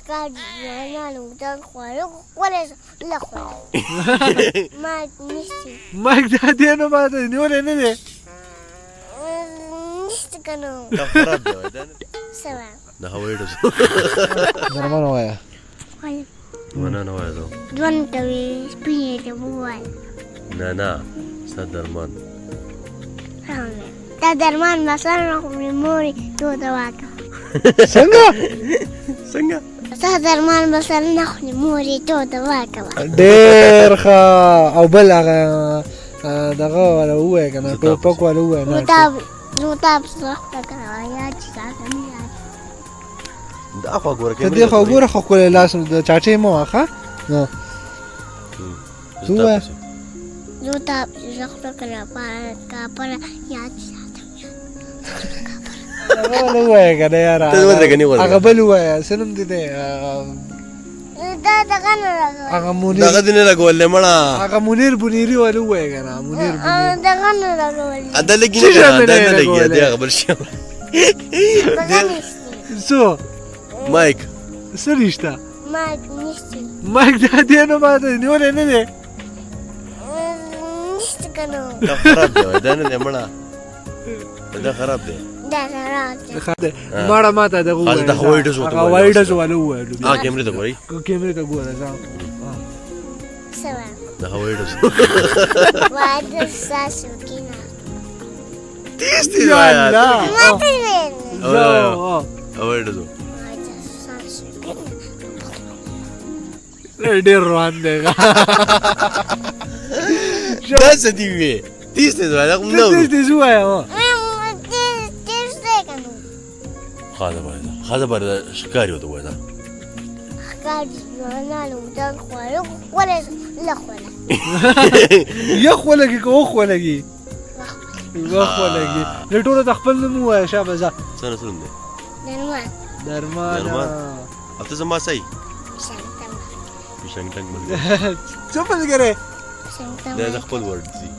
ښکاري ځوانانو د خوړو ولې له خوړه مارک نیسي مایک دا دی نو ما ته نیولی نه دی نشته که نه دا خراب دی دا څه وایم د هوایي ډزو درمن ووایه مننه وایه زه ژوند ته وي سپینې ته ووایه نه ستا درمان دا درمان به سر نه خوري مورې تو دوا کوه څنګه ستا درمان به سر نه خوري مورې تو دوا کوه ډېر ښه او بل هغه دغه والا ووایه که نه ټوپک والا ووایه نه زوتاب سخته کوه یاد چې تاسو نه یاد دا خوا ګوره ته دې خوا ګوره خو ښکلی لاس د چاټۍ مه واخه نو څه ووایه زوتاب سخته کوه کاپره یاد هغه والا ووایه که نه یاره ته ودرېږه نه ودرېږه هغه بل ووایه څه نوم دی دی دا دغه نه راغلی هغه منیر دغه دې نه لګولې مړه هغه منیر بنیري والا ووایه که نه منیر بنیري دغه نه راغلی دا لګي څه شی نه مې دا نه نه لګي لګولې؟ دا هغه بل شی دغه نشته څو مایک څه رشته مارک نشته مایک دا دی نو ما ته نیولی نه دی نشته که نه دا خراب دی دا نه دی مړه دا خراب دی دا راځه ماړه ما ته دغه هغه د هوایي ډزو ته هغه هوایي ډزو والا ووایلو ها کیمرې ته ګورئ کیمرې ته ګوره ځه څه وایم د هوایي ډزو واده ستاسو کینه تیز تیز یا وایه الله ما ته ویل هوایي ډزو واده ستاسو کینه ډېر روان دی دا څه دي وې تیز تیز وایه دا کوم نه تیز تیز ووایه تیز دی که نه خاصه باندې ښکاري ورته وایه دا ښکاري ځوانانو د خوړو ولې له خوړه یخ ولګي که وخ ولګي وخ ولګي د ټولو ته خپل نوم ووایه شابه ځه څه نه سلم دی درمان درمان او ته زما صحیح شنتم شنګ ټنګ ملګری څه ملګری دا د خپل ورډ دي